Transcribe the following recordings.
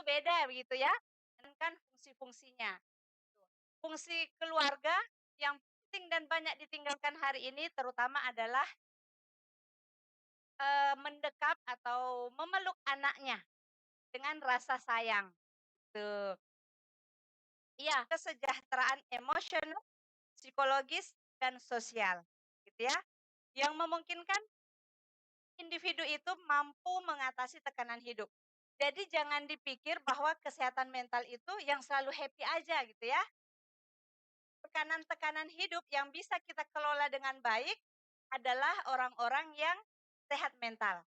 beda begitu ya, kan fungsi-fungsinya. Fungsi keluarga yang penting dan banyak ditinggalkan hari ini terutama adalah, mendekap atau memeluk anaknya dengan rasa sayang, tuh. Iya, kesejahteraan emosional, psikologis, dan sosial, gitu ya, yang memungkinkan individu itu mampu mengatasi tekanan hidup. Jadi jangan dipikir bahwa kesehatan mental itu yang selalu happy aja gitu ya. Tekanan-tekanan hidup yang bisa kita kelola dengan baik adalah orang-orang yang sehat mental.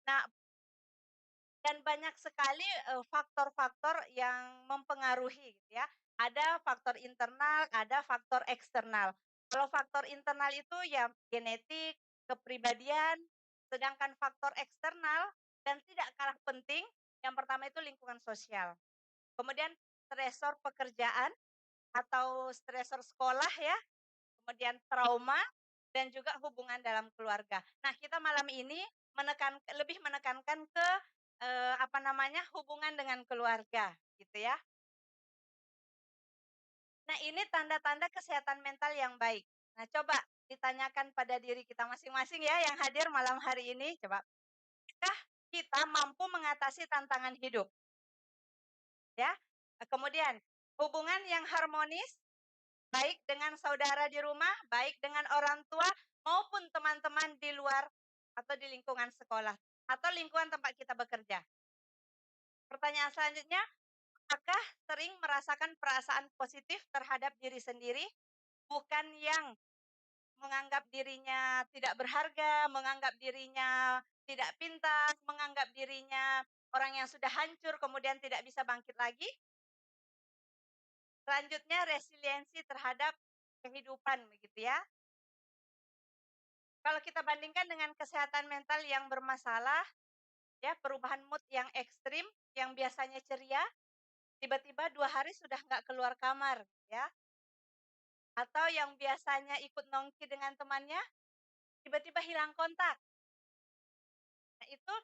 Nah, dan banyak sekali faktor-faktor yang mempengaruhi gitu ya. Ada faktor internal, ada faktor eksternal. Kalau faktor internal itu ya genetik, kepribadian, sedangkan faktor eksternal dan tidak kalah penting, yang pertama itu lingkungan sosial. Kemudian stresor pekerjaan atau stresor sekolah ya, kemudian trauma dan juga hubungan dalam keluarga. Nah, kita malam ini lebih menekankan ke apa namanya, hubungan dengan keluarga, gitu ya. Nah, ini tanda-tanda kesehatan mental yang baik. Nah, coba ditanyakan pada diri kita masing-masing ya yang hadir malam hari ini, coba. Apakah kita mampu mengatasi tantangan hidup, ya? Kemudian, hubungan yang harmonis, baik dengan saudara di rumah, baik dengan orang tua, maupun teman-teman di luar atau di lingkungan sekolah, atau lingkungan tempat kita bekerja. Pertanyaan selanjutnya, apakah sering merasakan perasaan positif terhadap diri sendiri, bukan yang menganggap dirinya tidak berharga, menganggap dirinya tidak pintar, menganggap dirinya orang yang sudah hancur kemudian tidak bisa bangkit lagi? Selanjutnya resiliensi terhadap kehidupan begitu ya. Kalau kita bandingkan dengan kesehatan mental yang bermasalah, ya perubahan mood yang ekstrim, yang biasanya ceria, tiba-tiba 2 hari sudah nggak keluar kamar, ya. Atau yang biasanya ikut nongki dengan temannya, tiba-tiba hilang kontak. Nah, itu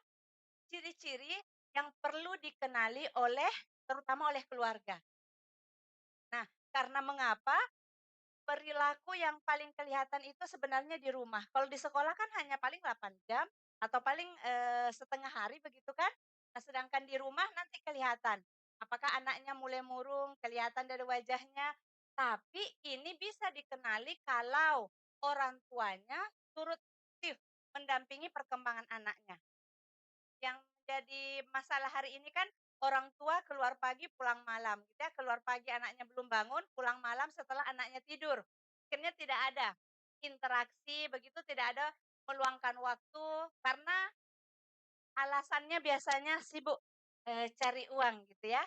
ciri-ciri yang perlu dikenali oleh terutama oleh keluarga. Nah, karena mengapa? Perilaku yang paling kelihatan itu sebenarnya di rumah. Kalau di sekolah kan hanya paling 8 jam atau paling, setengah hari begitu kan. Nah, sedangkan di rumah nanti kelihatan, apakah anaknya mulai murung, kelihatan dari wajahnya. Tapi ini bisa dikenali kalau orang tuanya turut aktif mendampingi perkembangan anaknya. Yang menjadi masalah hari ini kan orang tua keluar pagi pulang malam gitu ya, keluar pagi anaknya belum bangun, pulang malam setelah anaknya tidur. Akhirnya tidak ada interaksi begitu, tidak ada meluangkan waktu karena alasannya biasanya sibuk, cari uang gitu ya,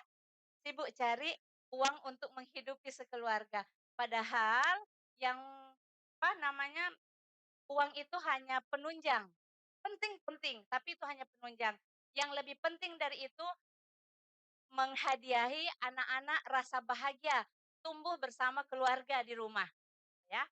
sibuk cari uang untuk menghidupi sekeluarga. Padahal yang apa namanya, uang itu hanya penunjang, penting penting, tapi itu hanya penunjang. Yang lebih penting dari itu menghadiahi anak-anak rasa bahagia, tumbuh bersama keluarga di rumah, ya.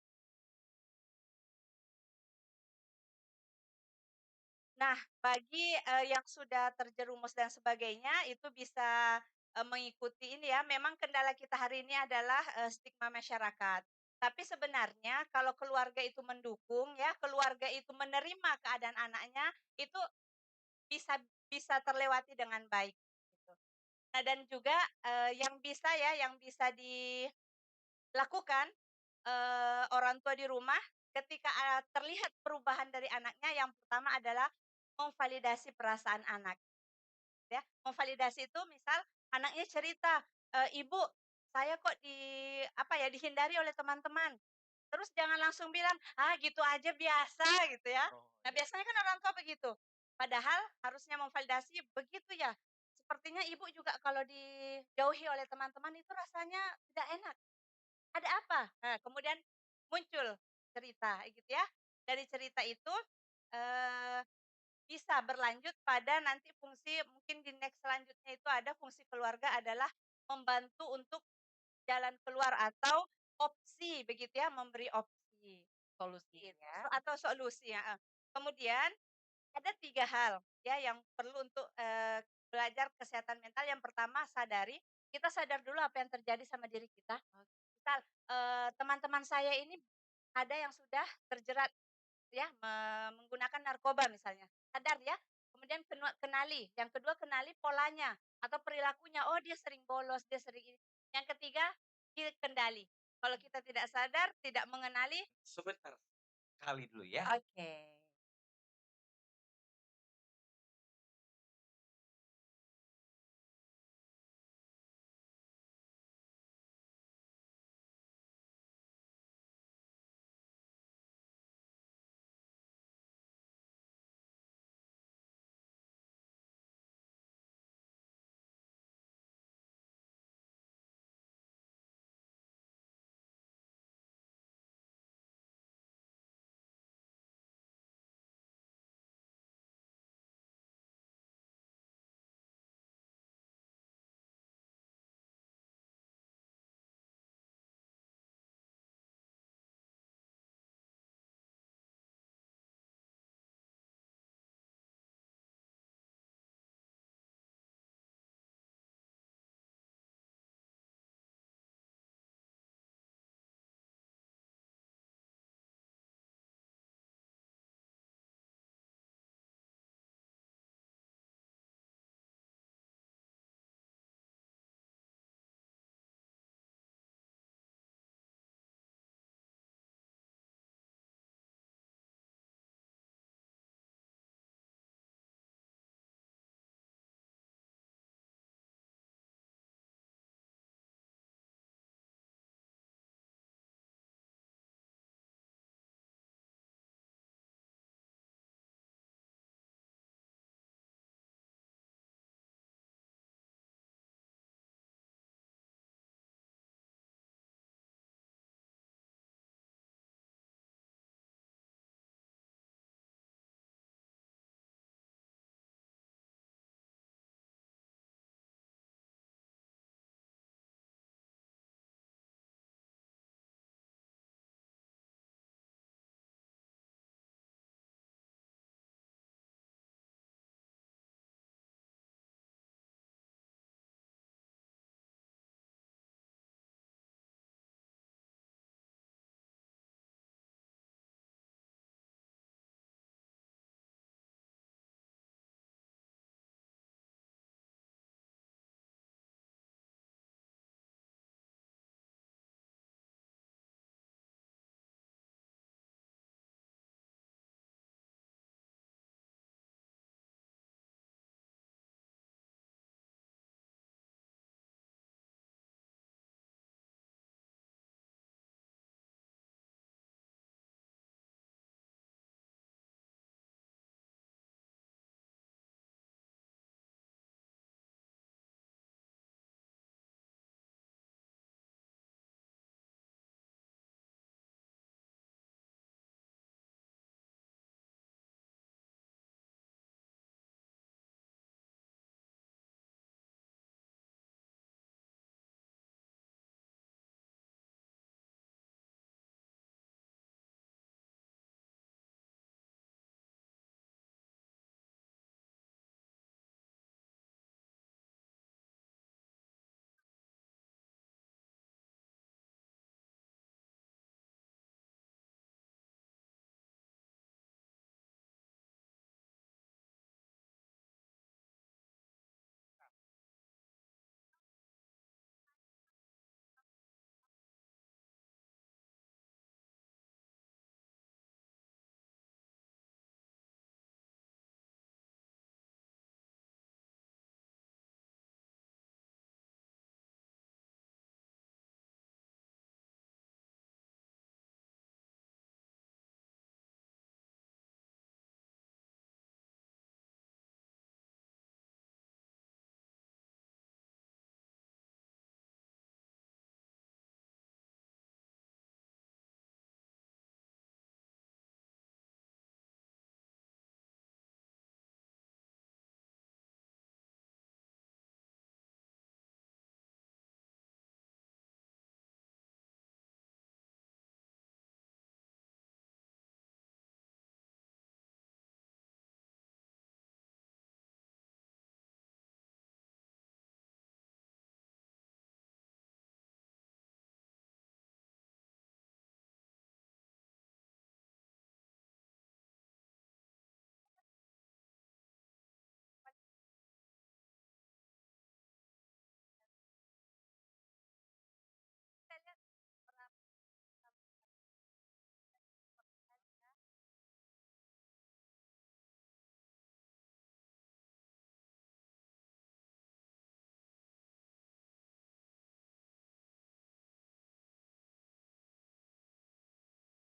Nah, bagi, yang sudah terjerumus dan sebagainya, itu bisa, mengikuti ini ya, memang kendala kita hari ini adalah, stigma masyarakat. Tapi sebenarnya kalau keluarga itu mendukung ya, keluarga itu menerima keadaan anaknya, itu bisa bisa terlewati dengan baik, gitu. Nah dan juga, yang bisa dilakukan, orang tua di rumah ketika, terlihat perubahan dari anaknya, yang pertama adalah memvalidasi perasaan anak, ya. Memvalidasi itu misal anaknya cerita, "Ibu, saya kok dihindari oleh teman-teman." Terus jangan langsung bilang, "Ah, gitu aja biasa," gitu ya. Oh, Nah, iya. biasanya kan orang tua begitu. Padahal harusnya memvalidasi, "Begitu ya? Sepertinya ibu juga kalau dijauhi oleh teman-teman itu rasanya tidak enak. Ada apa?" Nah, kemudian muncul cerita gitu ya. Dari cerita itu, eee, bisa berlanjut pada nanti fungsi mungkin di next selanjutnya itu ada fungsi keluarga adalah membantu untuk jalan keluar atau opsi begitu ya, memberi opsi. Solusi Gitu, ya. atau solusi, heeh. Kemudian ada 3 hal ya yang perlu untuk, belajar kesehatan mental yang pertama sadari, kita sadar dulu apa yang terjadi sama diri kita. Misal, teman-teman saya ini ada yang sudah terjerat ya, menggunakan narkoba misalnya, sadar ya, kemudian kenali, yang kedua kenali polanya atau perilakunya, oh dia sering bolos, dia sering ini. Yang ketiga, kendali. Kalau kita tidak sadar, tidak mengenali. Sebentar, kali dulu ya. Oke.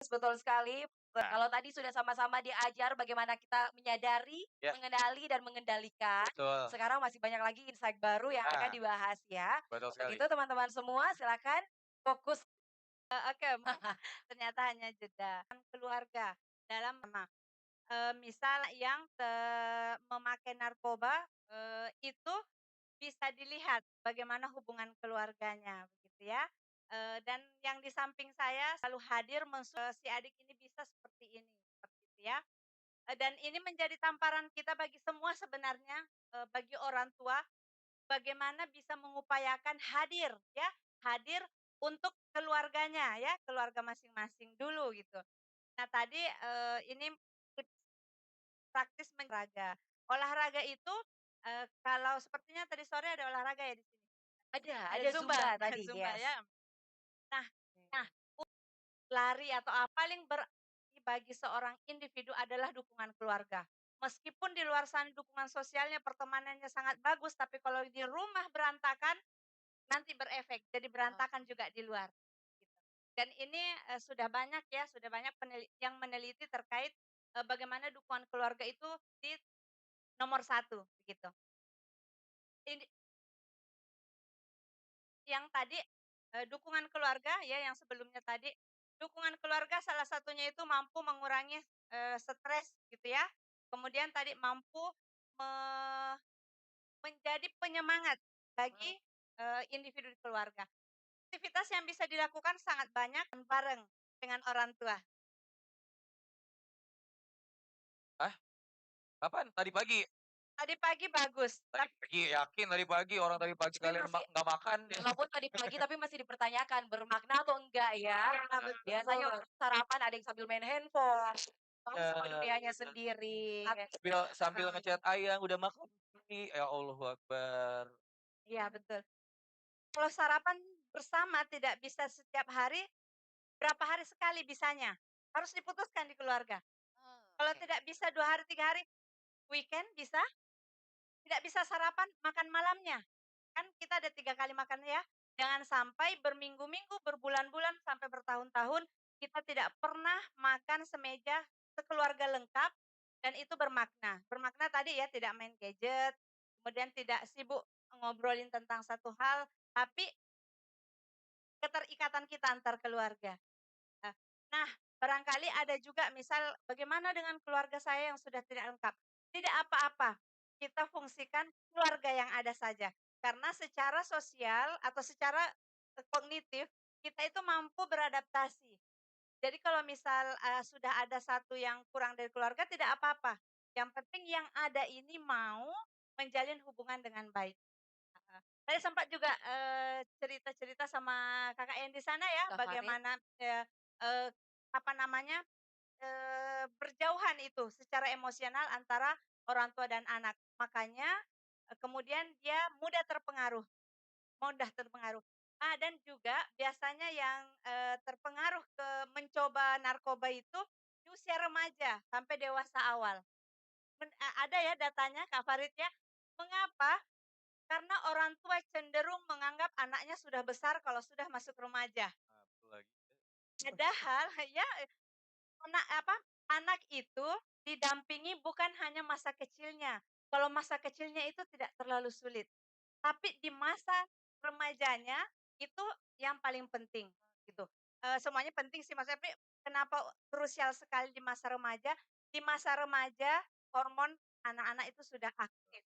betul sekali. Nah, Kalau tadi sudah sama-sama diajar bagaimana kita menyadari, ya, mengenali, dan mengendalikan, betul. sekarang masih banyak lagi insight baru yang akan Nah, dibahas ya. betul Untuk sekali. itu teman-teman semua silakan fokus. Oke, ternyata hanya jeda. Keluarga dalam misal yang memakai narkoba, itu bisa dilihat bagaimana hubungan keluarganya, begitu ya. Dan yang di samping saya selalu hadir si adik ini bisa seperti ini, seperti itu ya. Dan ini menjadi tamparan kita bagi semua sebenarnya, bagi orang tua, bagaimana bisa mengupayakan hadir ya, hadir untuk keluarganya ya, keluarga masing-masing dulu gitu. Nah tadi, ini tips praktis olahraga. Olahraga itu, kalau sepertinya tadi sore ada olahraga ya di sini? Ada Ada Zumba, Zumba tadi, Zumba yes. ya. Nah nah Oke. lari atau apa paling berarti bagi seorang individu adalah dukungan keluarga. Meskipun di luar sana dukungan sosialnya, pertemanannya sangat bagus, tapi kalau di rumah berantakan, nanti berefek, jadi berantakan juga di luar, gitu. Dan ini, sudah banyak ya, sudah banyak yang meneliti terkait, bagaimana dukungan keluarga itu di nomor satu, begitu. Ini yang tadi, dukungan keluarga ya, yang sebelumnya tadi, dukungan keluarga salah satunya itu mampu mengurangi, stres gitu ya. Kemudian tadi mampu me menjadi penyemangat bagi, individu di keluarga. Aktivitas yang bisa dilakukan sangat banyak bareng dengan orang tua. Ah, kapan? Tadi pagi? Tadi pagi bagus, Tadi pagi, yakin tadi pagi? Orang tadi pagi Tapi kalian masih nggak makan? walaupun tadi pagi tapi masih dipertanyakan bermakna atau enggak ya. betul. Biasanya untuk sarapan ada yang sambil main handphone, atau sama Ya, dunianya sendiri. sambil sambil nge-chat ayang, "Udah makan belum?" Ya Allahu Akbar. Iya betul. Kalau sarapan bersama tidak bisa setiap hari, berapa hari sekali bisanya? Harus diputuskan di keluarga. Kalau Oke. tidak bisa 2 hari, 3 hari, weekend bisa, tidak bisa sarapan, makan malamnya. Kan kita ada 3 kali makan ya. Jangan sampai berminggu-minggu, berbulan-bulan, sampai bertahun-tahun, kita tidak pernah makan semeja sekeluarga lengkap dan itu bermakna. Bermakna tadi ya, tidak main gadget, kemudian tidak sibuk ngobrolin tentang satu hal, tapi keterikatan kita antar keluarga. Nah nah, barangkali ada juga misal, bagaimana dengan keluarga saya yang sudah tidak lengkap? Tidak apa-apa, kita fungsikan keluarga yang ada saja. Karena secara sosial atau secara, kognitif, kita itu mampu beradaptasi. Jadi kalau misal, sudah ada satu yang kurang dari keluarga tidak apa-apa, yang penting yang ada ini mau menjalin hubungan dengan baik. Heeh. Saya sempat juga, cerita-cerita sama Kakak yang di sana ya, Kak Farid, bagaimana, eee, apa namanya, berjauhan itu secara emosional antara orang tua dan anak. Makanya, kemudian dia mudah terpengaruh. Dan juga biasanya yang, terpengaruh ke mencoba narkoba itu di usia remaja sampai dewasa awal. Ada ya datanya Kak Farid ya. Mengapa? Karena orang tua cenderung menganggap anaknya sudah besar kalau sudah masuk remaja. Nah, betul lagi. Padahal ya anak itu didampingi bukan hanya masa kecilnya. Kalau masa kecilnya itu tidak terlalu sulit, tapi di masa remajanya itu yang paling penting gitu. Semuanya penting sih Mas, tapi kenapa krusial sekali di masa remaja? Di masa remaja hormon anak-anak itu sudah aktif.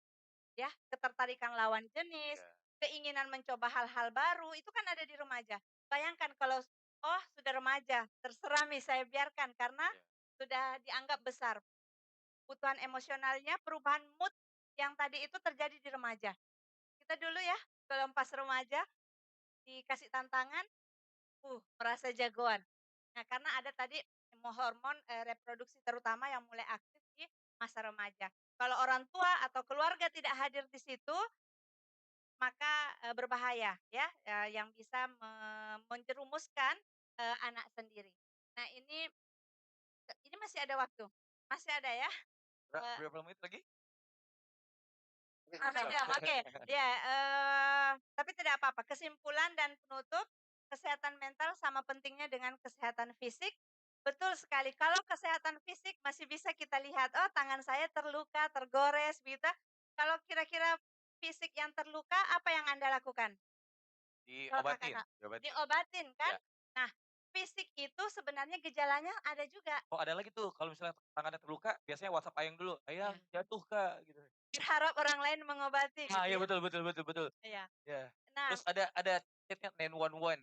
Ya, ketertarikan lawan jenis, Ya, keinginan mencoba hal-hal baru, itu kan ada di remaja. Bayangkan kalau, oh sudah remaja, terserah nih saya biarkan karena ya. sudah dianggap besar. Kebutuhan emosionalnya, perubahan mood yang tadi itu terjadi di remaja. Kita dulu ya, kalau pas remaja dikasih tantangan, merasa jagoan. Nah, karena ada tadi hormon, reproduksi terutama yang mulai aktif di masa remaja. Kalau orang tua atau keluarga tidak hadir di situ, maka, berbahaya ya, yang bisa menjerumuskan, anak sendiri. Nah ini masih ada waktu? Masih ada ya? Eee, Berapa menit lagi? setengah jam, oke. Ya, tapi tidak apa-apa, kesimpulan dan penutup, kesehatan mental sama pentingnya dengan kesehatan fisik, Betul sekali. Kalau kesehatan fisik masih bisa kita lihat, oh tangan saya terluka, tergores, gitu. Kalau kira-kira fisik yang terluka, apa yang Anda lakukan? Kalau Diobatin Kakak, diobatin. diobatin kan? Ya. Nah, fisik itu sebenarnya gejalanya ada juga. Oh, ada lagi tuh kalau misalnya tangannya terluka, biasanya WhatsApp Ayang dulu, "Ayang, Iya. jatuh, Kak," gitu. Berharap orang lain mengobati Ah, gitu iya ya. betul betul betul betul. Iya. Iya. Nah, Terus ada chat-nya 911.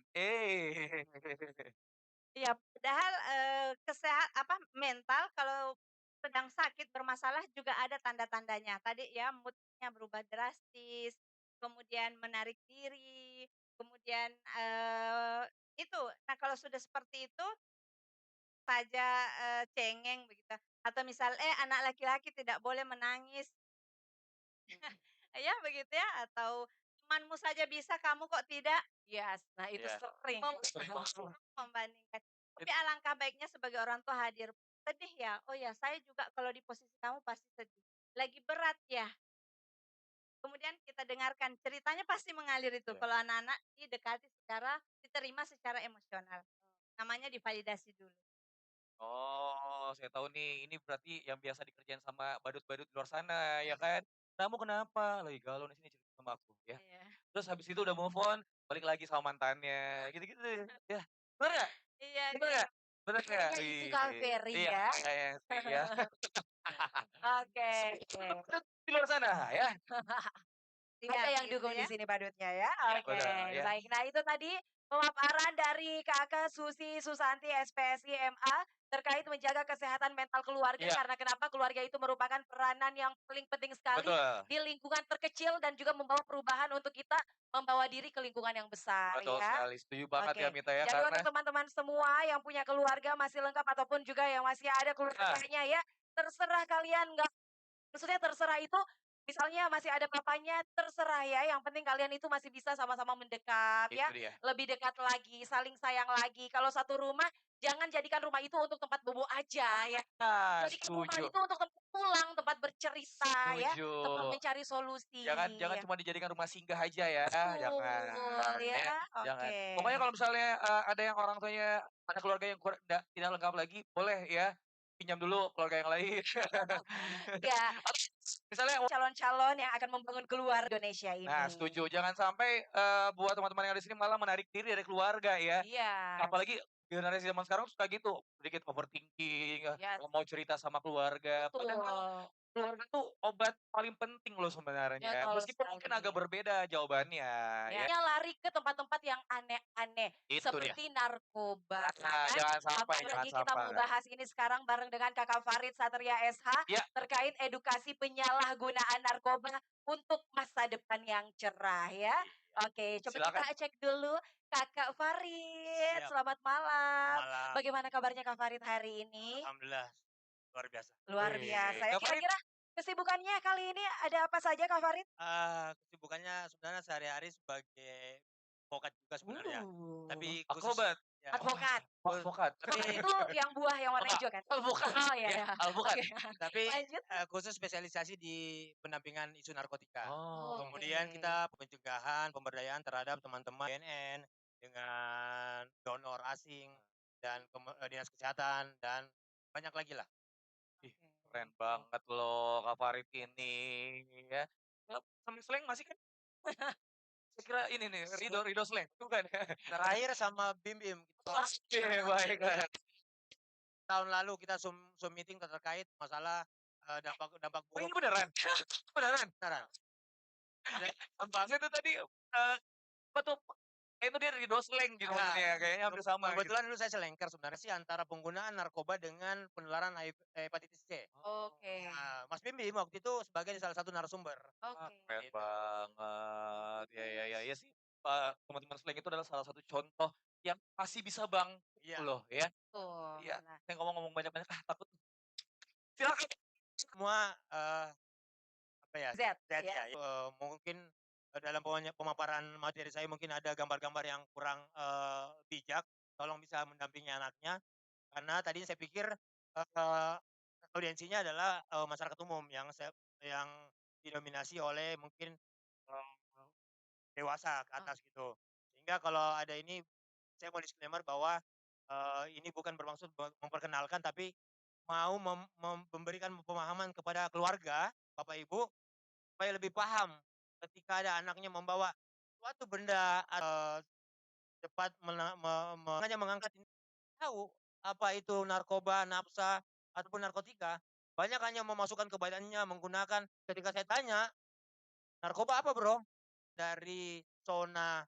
iya, padahal, mental kalau sedang sakit bermasalah juga ada tanda-tandanya. Tadi ya mood-nya berubah drastis, kemudian menarik diri, kemudian, itu. Nah, kalau sudah seperti itu saja, cengeng begitu, atau misal, anak laki-laki tidak boleh menangis, ya begitu ya, atau temanmu saja bisa, kamu kok tidak? Yes, nah itu Iya, sering. sering banget. Membandingkan. Tapi It alangkah baiknya sebagai orang tua hadir. Sedih ya? Oh ya, saya juga kalau di posisi kamu pasti sedih. Lagi berat ya? Kemudian kita dengarkan, ceritanya pasti mengalir itu. iya. Kalau anak-anak didekati secara diterima secara emosional. Namanya divalidasi dulu. Oh, saya tahu nih, ini berarti yang biasa dikerjain sama badut-badut di luar sana, ya kan? "Kamu kenapa?" "Lagi galau nih, sini cerita sama aku," ya. Iya. Terus habis itu udah move on, balik lagi sama mantannya, gitu-gitu ya. Bener nggak? Iya, Bener kayak nggak? Bener nggak? Kayaknya itu Wih, Kak Ferry iya ya. kayaknya sih ya. Oke. Badut di luar sana ya. iya Ada yang begitu dukung di ya. sini badutnya ya. Iya, Oke, bener ya. baik. Nah, itu tadi pemaparan dari Kakak Susi Susanti SPSI MA terkait menjaga kesehatan mental keluarga Iya, karena kenapa keluarga itu merupakan peranan yang paling penting sekali betul. di lingkungan terkecil dan juga membawa perubahan untuk kita membawa diri ke lingkungan yang besar Betul ya. sekali, setuju banget ya Oke. Mita ya, Jadi karena untuk teman-teman semua yang punya keluarga masih lengkap ataupun juga yang masih ada nah, keluarganya ya, terserah kalian nggak. Maksudnya terserah itu, misalnya masih ada papanya, terserah ya, yang penting kalian itu masih bisa sama-sama mendekat ya, itu dia. lebih dekat lagi, saling sayang lagi. Kalau satu rumah, jangan jadikan rumah itu untuk tempat bobo aja ya. Nah, Jadikan rumah setuju, itu untuk tempat pulang, tempat bercerita ya, setuju. tempat mencari solusi. Jangan jangan cuma dijadikan rumah singgah aja ya, Betul jangan ya, ya, jangan. oke. Pokoknya kalau misalnya, ada yang orang tuanya ada keluarga yang tidak lengkap lagi, boleh ya, pinjam dulu keluarga yang lain. Ya, Atau misalnya calon-calon yang akan membangun keluarga Indonesia nah ini. setuju, jangan sampai, buat teman-teman yang ada di sini malah menarik diri dari keluarga ya. Iya, Apalagi generasi zaman sekarang suka gitu, sedikit overthinking, yes, nggak mau cerita sama keluarga. Padahal betul. keluarga tuh obat paling penting loh sebenarnya, Betul meskipun mungkin agak sekali. berbeda jawabannya Ya, ya, lari ke tempat-tempat yang aneh-aneh, itu dia. seperti narkoba, Nah, kan. jangan Apalagi kita sampai. membahas ini sekarang bareng dengan Kakak Farid Satria SH, Ya, terkait edukasi penyalahgunaan narkoba untuk masa depan yang cerah ya. iya, Oke, coba kita silakan. cek dulu Kakak Farid, Siap, selamat malam. malam. Bagaimana kabarnya Kak Farid hari ini? Alhamdulillah, luar biasa. Luar biasa ya. Kak Farid Kira-kira kesibukannya kali ini ada apa saja Kak Farid? Kesibukannya sebenarnya sehari-hari sebagai advokat juga sebenarnya. Tapi khusus akrobat. ya, Advokat. Oh, advokat. tapi Advokat itu yang buah yang warna Enggak, hijau kan? alpukat. Oh iya Ya, ya. alpukat. Oke. tapi Lanjut. khusus spesialisasi di pendampingan isu narkotika. Oh, Kemudian Oke. kita pencegahan, pemberdayaan terhadap teman-teman BNN dengan donor asing dan dinas kesehatan dan banyak lagi lah. ih, keren banget loh Kak Farid ini ya. Sambil slang masih kan? Saya kira ini nih, Rido Se- Rido Slang, bukan ya? Terakhir sama Bim Bim. Oke, baiklah. Tahun lalu kita Zoom meeting terkait masalah dampak dampak Oh, ini buruk beneran? Beneran? beneran. Saya tuh tadi, apa tuh, itu dia Rido Slang gitu Nah, maksudnya, kayaknya hampir sama gitu. kebetulan dulu saya selengker sebenarnya sih antara penggunaan narkoba dengan penularan hepatitis C. Oke. Nah, Mas Bim Bim waktu itu sebagai salah satu narasumber. Oke. Keren Gitu. banget. Ya sih, teman-teman Slang itu adalah salah satu contoh yang masih bisa bangkit Iya. loh ya. Tuh. Iya, Nah, saya ngomong-ngomong banyak-banyak, takut. Silakan. Semua apa ya? Z Z ya. ya. Mungkin dalam pemaparan materi saya mungkin ada gambar-gambar yang kurang bijak. Tolong bisa mendampingi anaknya karena tadi saya pikir audiensinya adalah masyarakat umum yang didominasi oleh mungkin dewasa ke atas gitu. Sehingga kalau ada ini saya mau disclaimer bahwa ini bukan bermaksud memperkenalkan, tapi mau memberikan pemahaman kepada keluarga, Bapak Ibu, supaya lebih paham ketika ada anaknya membawa suatu benda, cepat hanya mengangkat ini, tahu apa itu narkoba, nafsa, ataupun narkotika, banyak hanya memasukkan ke badannya menggunakan ketika saya tanya, "Narkoba apa, Bro?" Dari zona